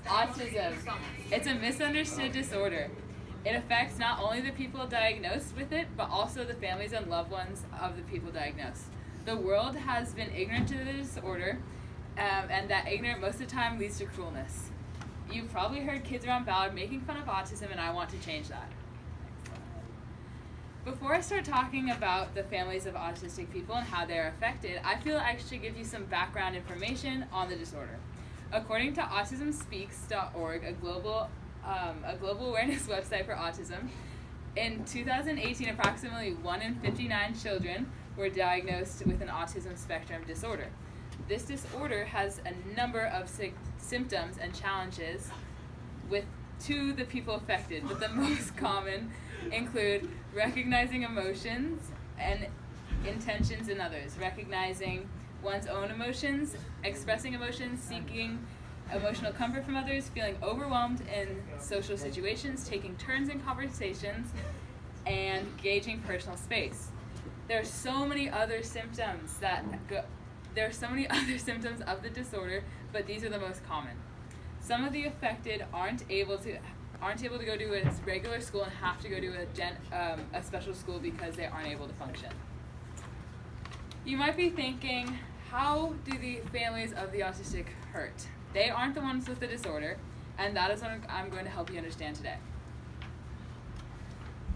Autism. It's a misunderstood disorder. It affects not only the people diagnosed with it, but also the families and loved ones of the people diagnosed. The world has been ignorant to the disorder, and that ignorance most of the time leads to cruelness. You've probably heard kids around Ballard making fun of autism, and I want to change that. Before I start talking about the families of autistic people and how they're affected, I feel I should give you some background information on the disorder. According to autismspeaks.org, a global awareness website for autism, in 2018, approximately 1 in 59 children were diagnosed with an autism spectrum disorder. This disorder has a number of symptoms and challenges to the people affected, but the most common include recognizing emotions and intentions in others, recognizing one's own emotions, expressing emotions, seeking emotional comfort from others, feeling overwhelmed in social situations, taking turns in conversations, and gauging personal space. There are so many other symptoms of the disorder, but these are the most common. Some of the affected aren't able to go to a regular school and have to go to a special school because they aren't able to function. You might be thinking, how do the families of the autistic hurt? They aren't the ones with the disorder, and that is what I'm going to help you understand today.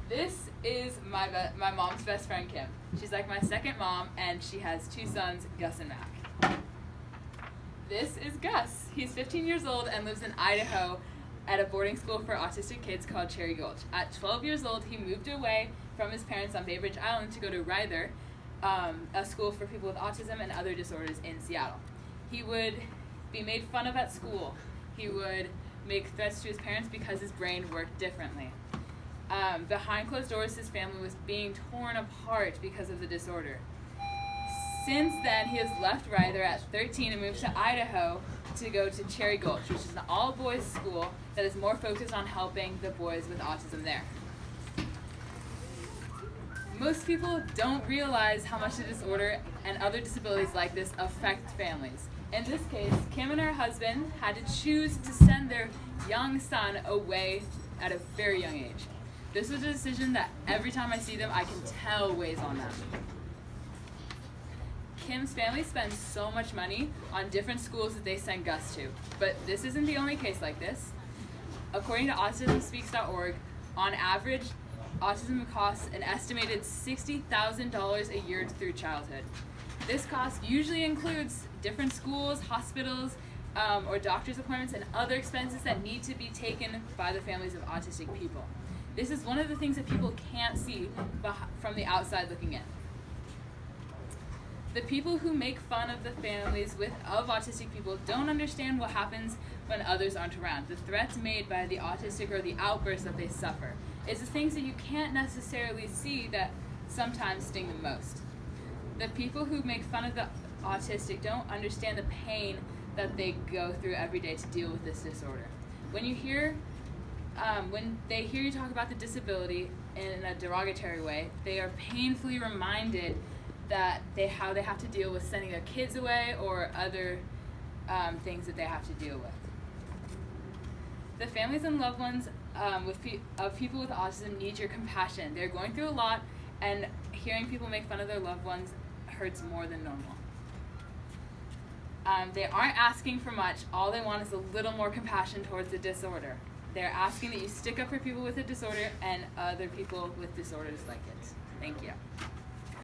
This is my mom's best friend, Kim. She's like my second mom, and she has 2 sons, Gus and Mac. This is Gus. He's 15 years old and lives in Idaho at a boarding school for autistic kids called Cherry Gulch. At 12 years old, he moved away from his parents on Bay Bridge Island to go to Ryther, a school for people with autism and other disorders in Seattle. He would be made fun of at school. He would make threats to his parents because his brain worked differently. Behind closed doors, his family was being torn apart because of the disorder. Since then, he has left Ryther at 13 and moved to Idaho to go to Cherry Gulch, which is an all-boys school that is more focused on helping the boys with autism there. Most people don't realize how much the disorder and other disabilities like this affect families. In this case, Kim and her husband had to choose to send their young son away at a very young age. This was a decision that every time I see them, I can tell weighs on them. Kim's family spends so much money on different schools that they send Gus to, but this isn't the only case like this. According to autismspeaks.org, on average, autism costs an estimated $60,000 a year through childhood. This cost usually includes different schools, hospitals, or doctor's appointments and other expenses that need to be taken by the families of autistic people. This is one of the things that people can't see from the outside looking in. The people who make fun of the families of autistic people don't understand what happens when others aren't around. The threats made by the autistic or the outbursts that they suffer. It's the things that you can't necessarily see that sometimes sting the most. The people who make fun of the autistic don't understand the pain that they go through every day to deal with this disorder. When they hear you talk about the disability in a derogatory way, they are painfully reminded that how they have to deal with sending their kids away or other things that they have to deal with. The families and loved ones of people with autism need your compassion. They're going through a lot, and hearing people make fun of their loved ones hurts more than normal. They aren't asking for much. All they want is a little more compassion towards the disorder. They're asking that you stick up for people with a disorder and other people with disorders like it. Thank you.